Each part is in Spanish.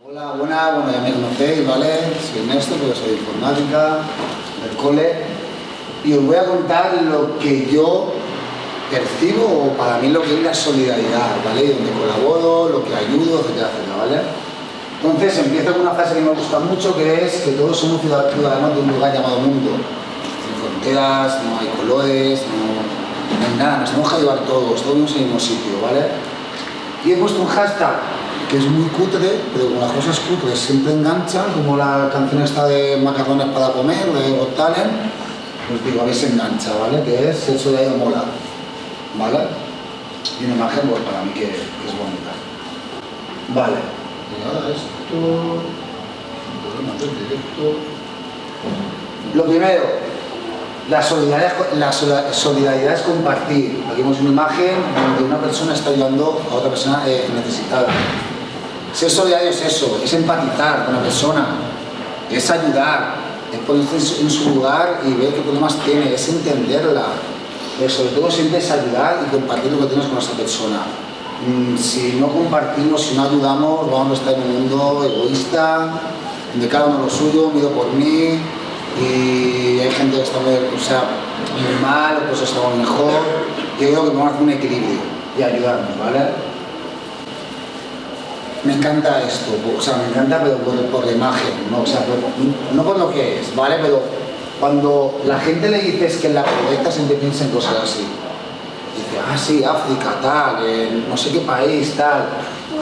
Hola, buenas, bueno, ya me conocéis, ¿vale? Soy Néstor, porque soy de informática, del cole, y os voy a contar lo que yo percibo, o para mí lo que es la solidaridad, ¿vale? Donde colaboro, lo que ayudo, etcétera, etcétera, ¿vale? Entonces empiezo con una frase que me gusta mucho, que es que todos somos ciudadanos de un lugar llamado mundo. Sin fronteras, no hay colores, no hay nada, nos tenemos que ayudar todos en el mismo sitio, ¿vale? Y he puesto un hashtag que es muy cutre, pero como las cosas cutres siempre enganchan, como la canción esta de Macarrones para comer, de Got Talent, pues digo, a ver si engancha, ¿vale? Que es el solidario mola, ¿vale? Y una imagen, pues para mí que es bonita. Vale. Y ahora esto... Lo primero, la solidaridad es compartir. Aquí vemos una imagen donde una persona está ayudando a otra persona necesitada. Ser solidario es eso, es empatizar con la persona, es ayudar, es ponerse en su lugar y ver qué problemas tiene, es entenderla. Pero sobre todo siempre es ayudar y compartir lo que tienes con esa persona. Si no compartimos, si no ayudamos, vamos a estar en un mundo egoísta, de cada uno lo suyo, miro por mí, y hay gente que está muy mal, otros estamos mejor. Yo creo que vamos a hacer un equilibrio y ayudarnos, ¿vale? Me encanta esto, o sea, me encanta pero por la imagen, ¿no? O sea, no por lo que es, ¿vale? Pero cuando la gente le dices que en la pobreza siempre piensa en cosas así. Dice, ah, sí, África, tal, no sé qué país, tal.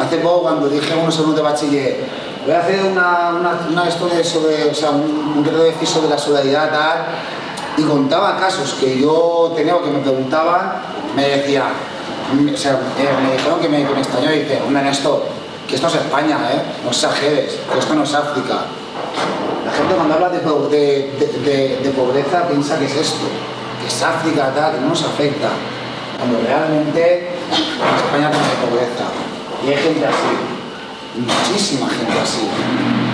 Hace poco cuando dije a unos alumnos de bachiller, voy a hacer una historia sobre, o sea, un reto de sobre la solidaridad, tal, y contaba casos que yo tenía o que me preguntaban, me decía, o sea, me dijeron que me extrañó y dice, hombre, Néstor, que esto es España, no exageres, que esto no es África. La gente cuando habla de pobreza piensa que es esto, que es África, tal, que no nos afecta, cuando realmente en España también hay pobreza. Y hay gente así, muchísima gente así.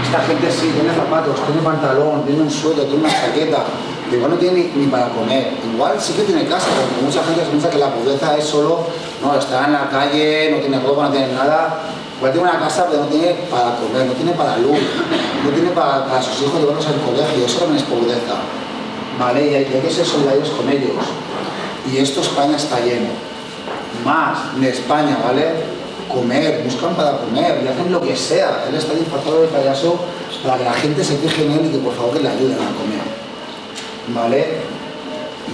Esta gente sí, tiene zapatos, tiene pantalón, tiene un suéter, tiene una chaqueta, igual no tiene ni para comer. Igual sí que tiene casa, porque mucha gente piensa que la pobreza es solo, no, está en la calle, no tiene ropa, no tiene nada. Igual tiene una casa, pero no tiene para comer, no tiene para luz, no tiene para sus hijos llevarlos al colegio. Eso también es pobreza, ¿vale? Y hay que ser solidarios con ellos. Y esto España está lleno. Más de España, ¿vale? Comer, buscan para comer y hacen lo que sea. Él está disfrazado de payaso para que la gente se fije en él y que por favor que le ayuden a comer, ¿vale?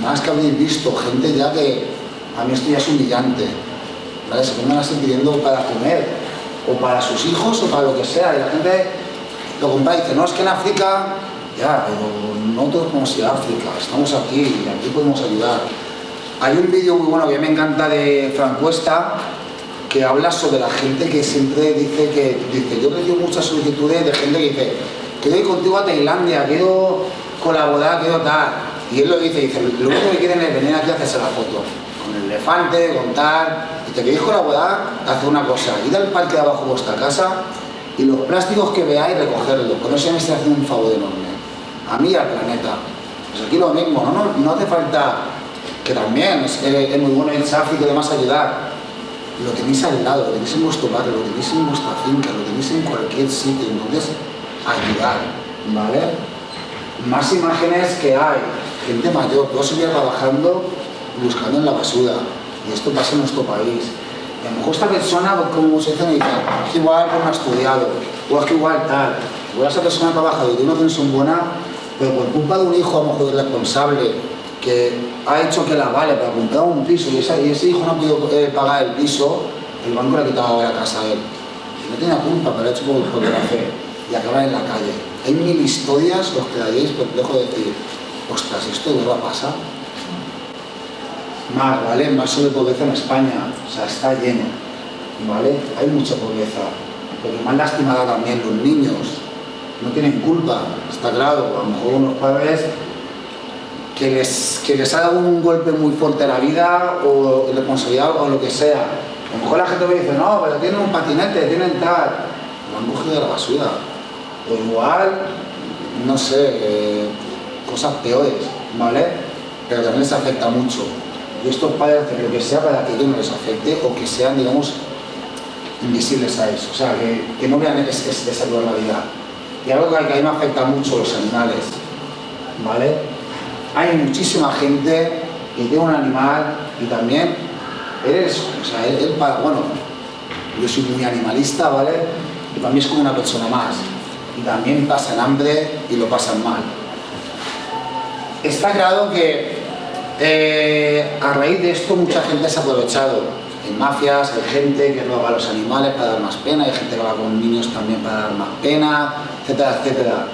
Más que habéis visto gente ya que a mí esto ya es humillante, ¿vale? Se pongan así pidiendo para comer o para sus hijos o para lo que sea y la gente lo compra y dice, no, es que en África, ya, pero no todos podemos ir a África, estamos aquí y aquí podemos ayudar. Hay un vídeo muy bueno que a mí me encanta de Fran Cuesta, que habla sobre la gente que siempre dice, yo recibo muchas solicitudes de gente que dice, quiero ir contigo a Tailandia, quiero colaborar, quiero tal. Y él lo dice, lo único que quieren es venir aquí a hacerse la foto, con el elefante, con tal. Y te queréis colaborar, haz una cosa, id al parque de abajo de vuestra casa y los plásticos que veáis, recogerlos, con eso ya me estoy haciendo un favor enorme. A mí y al planeta. Pues aquí lo mismo, no hace falta, que también es muy bueno irse a África y demás ayudar. Lo tenéis al lado, lo tenéis en vuestro barrio, lo tenéis en vuestra finca, lo tenéis en cualquier sitio, entonces ayudar, ¿vale? Más imágenes que hay, gente mayor, todos seguir trabajando buscando en la basura, y esto pasa en nuestro país. Y a lo mejor esta persona, como se dice, me dice, es que igual no ha estudiado, o es que igual tal, igual esa persona ha trabajado y tiene una pensión buena, pero por culpa de un hijo a lo mejor responsable, que ha hecho que la vale para comprar un piso y ese hijo no ha podido pagar el piso, el banco le ha quitado la casa a él. Y no tenía culpa, pero lo ha hecho por la fe. Y acaban en la calle. Hay mil historias, os quedaréis perplejos de decir, ostras, ¿esto de verdad pasa? Más, ¿vale? Más sobre pobreza en España. O sea, está lleno, ¿vale? Hay mucha pobreza. Porque más lastimada también los niños. No tienen culpa, está claro. A lo mejor unos padres que les haga un golpe muy fuerte a la vida o responsabilidad o lo que sea. A lo mejor la gente me dice, no, pero tienen un patinete, tienen tal. Lo han cogido de la basura. O igual, no sé, cosas peores, ¿vale? Pero también les afecta mucho. Y estos padres hacen lo que sea para que ellos no les afecte o que sean, digamos, invisibles a eso, o sea, que no vean esa dualidad. Y algo que a mí me afecta mucho, los animales, ¿vale? Hay muchísima gente que tiene un animal y también bueno, yo soy muy animalista, ¿vale? Y para mí es como una persona más. Y también pasan hambre y lo pasan mal. Está claro que a raíz de esto mucha gente se ha aprovechado. En mafias hay gente que roba a los animales para dar más pena, hay gente que va con niños también para dar más pena, etcétera, etcétera.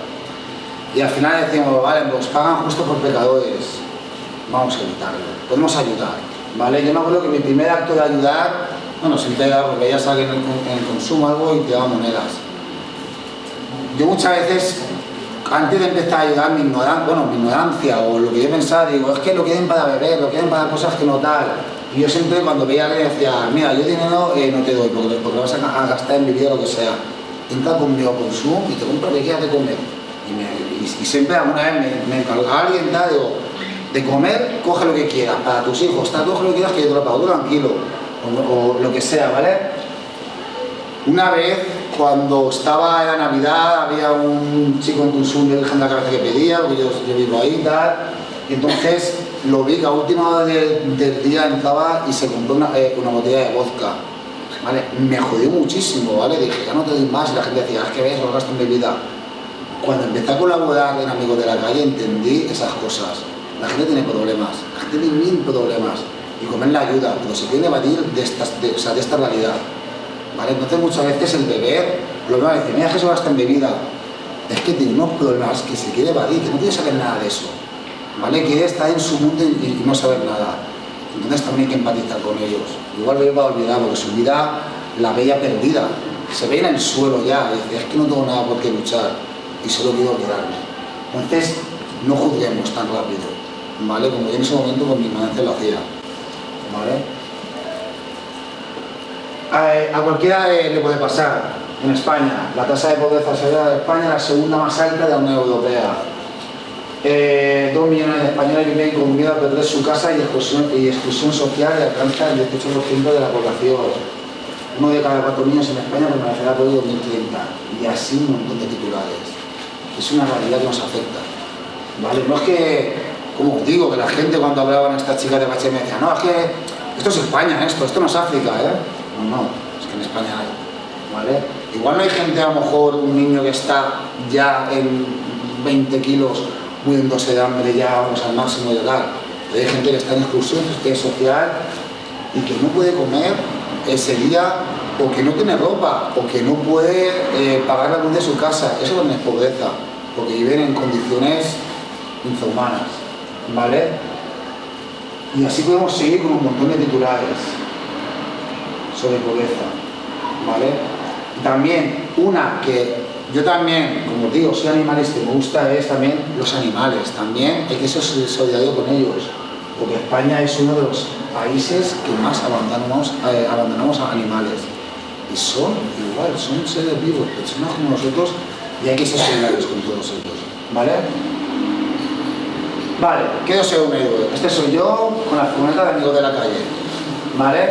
Y al final decimos, vale, pues pagan justo por pecadores, vamos a evitarlo, podemos ayudar, ¿vale? Yo me acuerdo que mi primer acto de ayudar, bueno, siempre era porque veías a alguien en el consumo algo y te daban monedas. Yo muchas veces, antes de empezar a ayudar, mi ignorancia o lo que yo pensaba, digo, es que lo quieren para beber, lo quieren para cosas que no tal. Y yo siempre cuando veía a alguien decía, mira, yo dinero no te doy porque vas a gastar en bebida o lo que sea. Entra conmigo a consumo y te compro lo que quieras de comer. Y siempre alguna vez me encargaba alguien, digo, de comer, coge lo que quieras, para tus hijos, coge lo que quieras que yo te lo pago, tú tranquilo, o lo que sea, ¿vale? Una vez, cuando estaba en la Navidad, había un chico en consumo de la cabeza que pedía, porque yo vivo ahí y tal, y entonces lo vi que a última hora del día entraba y se compró una botella de vodka, ¿vale? Me jodió muchísimo, ¿vale? Dije, ya no te doy más, y la gente decía, es que ves, lo gasto en bebida. Cuando empecé a colaborar en Amigos de la Calle entendí esas cosas. La gente tiene problemas, la gente tiene mil problemas y comer la ayuda, pero se tiene que evadir de esta realidad, ¿vale? Entonces muchas veces el beber, lo que va a decir, mira que se gasta en bebida, es que tiene unos problemas que se quiere evadir, que no quiere saber nada de eso, ¿vale? Quiere estar en su mundo y no saber nada. Entonces también hay que empatizar con ellos. Igual me va a olvidar porque su vida la veía perdida, se ve en el suelo ya, y dice, es que no tengo nada por qué luchar y solo quiero olvidarme. Entonces no juzguemos tan rápido, ¿vale? Como yo en ese momento con mi ignorancia lo hacía, ¿vale? A cualquiera le puede pasar. En España, la tasa de pobreza severa de España es la segunda más alta de la Unión Europea. 2 millones de españoles viven con miedo a perder su casa y exclusión social y alcanza el 18% de la población. 1 de cada 4 niños en España permanecerá por el 2030. Y así un montón de titulares. Es una realidad que nos afecta, ¿vale? No es que, como os digo, que la gente cuando hablaban a estas chicas de Bache me decía, no, es que esto es España, esto no es África, ¿eh? No, es que en España hay, ¿vale? Igual no hay gente, a lo mejor un niño que está ya en 20 kilos muriéndose de hambre, ya vamos al máximo de tal, pero hay gente que está en exclusión social y que no puede comer ese día, o que no tiene ropa, o que no puede pagar la luz de su casa. Eso también es pobreza, porque viven en condiciones infrahumanas, ¿vale? Y así podemos seguir con un montón de titulares sobre pobreza, ¿vale? Y también una que yo también, como os digo, soy animalista y me gusta es también los animales. También hay que ser solidario con ellos, porque España es uno de los países que más abandonamos a animales. Y son igual, son seres vivos, personas como nosotros, y hay que ser solidarios con todos ellos, ¿vale? Vale, quiero ser un héroe. Este soy yo con la furgoneta de Amigos de la Calle, ¿vale?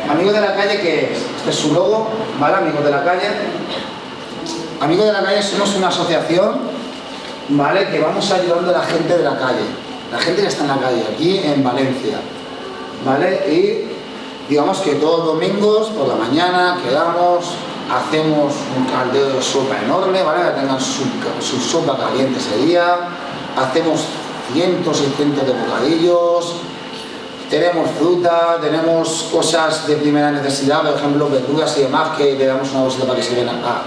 Amigos de la Calle, ¿qué es? Este es su logo, ¿vale? Amigos de la Calle. Amigos de la Calle somos una asociación, ¿vale? Que vamos ayudando a la gente de la calle, la gente que está en la calle, aquí en Valencia, ¿vale? Y digamos que todos los domingos por la mañana quedamos, hacemos un caldero de sopa enorme, ¿vale? Que tengan su sopa caliente ese día, hacemos cientos y cientos de bocadillos, tenemos fruta, tenemos cosas de primera necesidad, por ejemplo verduras y demás, que le damos una bolsita para que se vean a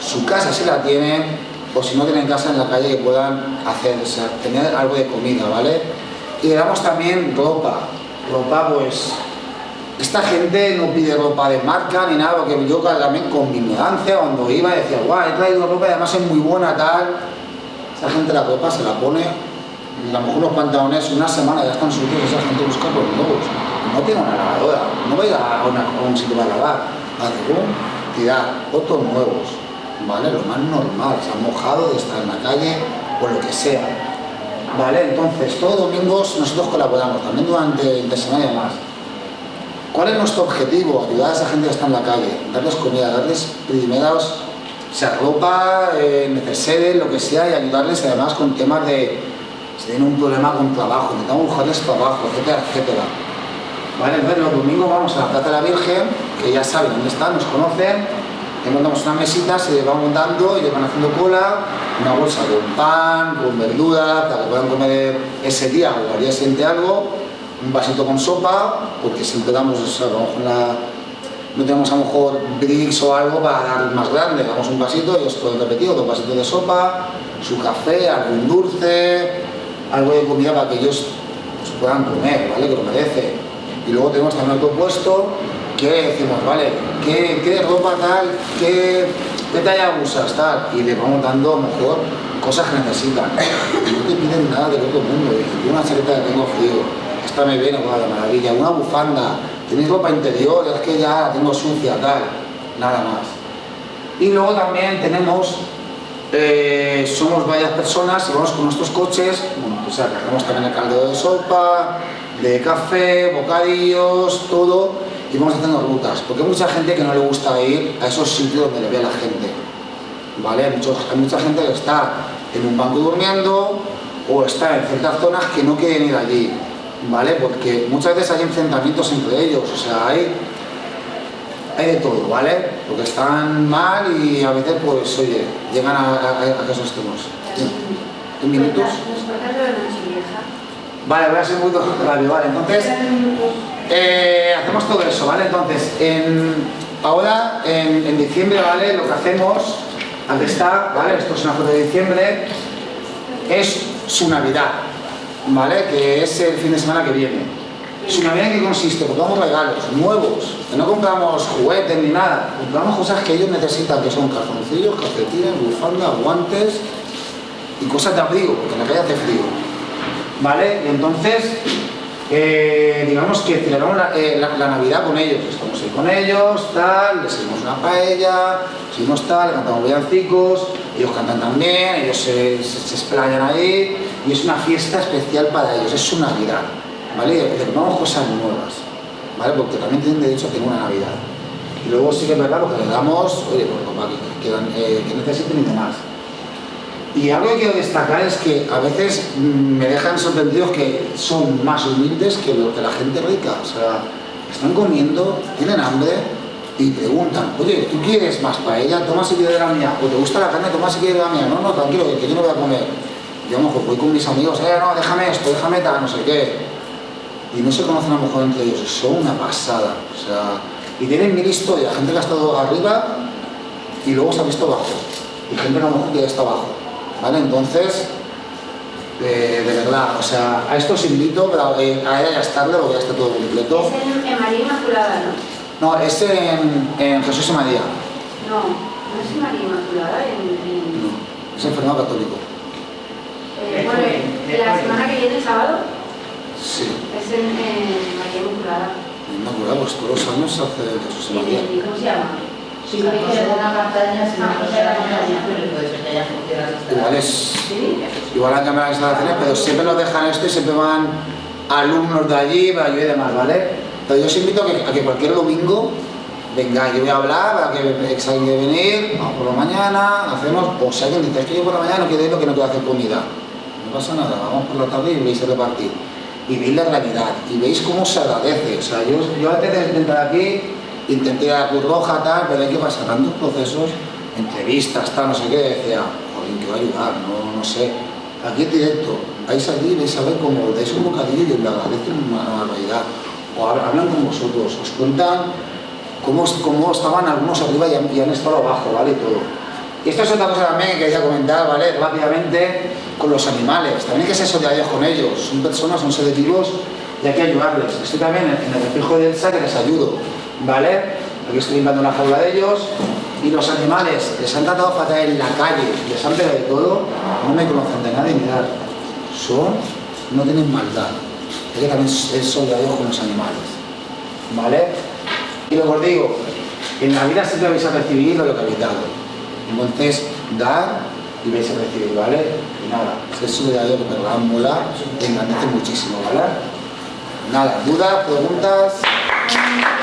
su casa si la tienen, o si no tienen casa en la calle que puedan hacer, o sea, tener algo de comida, ¿vale? Y le damos también ropa, pues esta gente no pide ropa de marca ni nada, porque yo también con mi ignorancia cuando iba decía, guau, he traído ropa y además es muy buena, tal. Esa gente la ropa se la pone, a lo mejor los pantalones una semana ya están sucios, esa gente busca por nuevos. No tiene una lavadora, no vaya a un sitio para lavar, hace tirar otros nuevos, ¿vale? Lo más normal, se han mojado de estar en la calle o lo que sea, ¿vale? Entonces, todos los domingos nosotros colaboramos, también durante semana y demás. ¿Cuál es nuestro objetivo? Ayudar a esa gente que está en la calle, darles comida, darles primeros, sea ropa, neceseres, lo que sea, y ayudarles además con temas de si tienen un problema con trabajo, intentamos buscarles trabajo, etcétera, etcétera. Vale, entonces los domingos vamos a la Plaza de la Virgen, que ya saben dónde están, nos conocen, montamos una mesita, se les va montando y les van haciendo cola, una bolsa con pan, con verduras, para que puedan comer ese día o al día siguiente algo, un vasito con sopa, porque siempre damos, o sea, vamos con no tenemos a lo mejor bricks o algo para dar más grande, damos un vasito, ellos pueden repetir, otro vasito de sopa, su café, algún dulce, algo de comida para que ellos pues, puedan comer, ¿vale? Que lo merece. Y luego tenemos también otro puesto que decimos, vale, ¿qué ropa tal? ¿Qué talla usas tal? Y les vamos dando a lo mejor cosas que necesitan. No te piden nada del otro mundo. Dicen, una chaqueta que tengo frío, esta me viene de maravilla, una bufanda, tenéis ropa interior, es que ya la tengo sucia, tal, nada más. Y luego también tenemos, somos varias personas y vamos con nuestros coches, bueno, pues cargamos también el caldero de sopa, de café, bocadillos, todo, y vamos haciendo rutas, porque hay mucha gente que no le gusta ir a esos sitios donde le ve a la gente, ¿vale? Hay mucha gente que está en un banco durmiendo o está en ciertas zonas que no quieren ir allí, ¿vale? Porque muchas veces hay enfrentamientos entre ellos, o sea, hay de todo, ¿vale? Porque están mal y a veces, pues, oye, llegan a esos extremos. ¿En minutos? Vale, voy a ser muy rápido, vale, entonces hacemos todo eso, ¿vale? Entonces, ahora en diciembre, ¿vale? Lo que hacemos, aquí está, ¿vale? Esto es una foto de diciembre, es su Navidad, ¿vale? Que es el fin de semana que viene. Su Navidad, ¿en qué consiste? Compramos regalos nuevos, que no compramos juguetes ni nada, compramos cosas que ellos necesitan, que son calzoncillos, calcetines, bufandas, guantes y cosas de abrigo, porque en la calle hace frío. ¿Vale? Y entonces, digamos que celebramos la Navidad con ellos. Estamos ahí con ellos, tal, les servimos una paella, seguimos tal, cantamos villancicos, ellos cantan también, ellos se explayan ahí, y es una fiesta especial para ellos, es su Navidad, ¿vale? Y les compramos cosas nuevas, ¿vale? Porque también tienen derecho a tener una Navidad. Y luego sí que es verdad, porque les damos, oye, pues, que necesiten y demás. Y algo que quiero destacar es que a veces me dejan sorprendidos que son más humildes que la gente rica. O sea, están comiendo, tienen hambre y preguntan, oye, ¿tú quieres más paella? Toma si quieres de la mía. ¿O te gusta la carne? Toma si quieres de la mía. No, no, tranquilo, que yo no voy a comer. Yo a lo mejor voy con mis amigos, no, déjame esto, déjame tal, no sé qué. Y no se conocen a lo mejor entre ellos, son una pasada. O sea, y tienen mil historias, gente que ha estado arriba y luego se ha visto abajo. Y gente que a lo mejor que ya está abajo. ¿Vale? Entonces, de verdad, o sea, a esto os invito, pero a ella ya es tarde, porque ya está todo completo. Es en María Inmaculada, ¿no? No, es en Jesús y María. No, no es en María Inmaculada, No, es en Fernando Católico. Bueno, la semana que viene, sábado, Sí. es en María Inmaculada. Inmaculada, pues todos los años se hace Jesús y María. ¿Cómo se llama? Si no dijera una campaña, si no fuera una campaña, puede ser que haya funcionado. Igual han cambiado las instalaciones, pero siempre nos dejan esto y siempre van alumnos de allí para ayudar y demás, ¿vale? Pero yo os invito a que cualquier domingo venga, yo voy a hablar para que alguien quiere venir, vamos por la mañana, hacemos, o si alguien dice que yo por la mañana no quiero ir porque no quiero hacer comida, no pasa nada, vamos por la tarde y veis el repartir. Y veis la realidad, y veis cómo se agradece. O sea, yo antes de entrar aquí intenté ir a la Cruz Roja, tal, pero hay que pasar tantos procesos, entrevistas, tal, no sé qué, decía, joder, que va a ayudar, no sé. Aquí en directo, vais allí y vais a ver cómo dais un bocadillo y os le agradecen una barbaridad. O hablan con vosotros, os cuentan cómo estaban algunos arriba y han estado abajo, ¿vale? Y todo. Y esto es otra cosa también que quería comentar, ¿vale? Rápidamente, con los animales. También hay que ser solidarios con ellos. Son personas, son seres vivos y hay que ayudarles. Estoy también en el reflejo de Elsa que les ayudo, ¿vale? Aquí estoy limpiando una jaula de ellos. Y los animales les han tratado fatal en la calle, les han pegado de todo, no me conocen de nada y mirad, no tienen maldad. Hay que también ser solidarios con los animales, ¿vale? Y luego os digo, en la vida siempre vais a recibir lo que habéis dado. Entonces, dar y vais a recibir, ¿vale? Y nada, ser solidario que me mola, te engrandece muchísimo, ¿vale? Nada, dudas, preguntas. Gracias.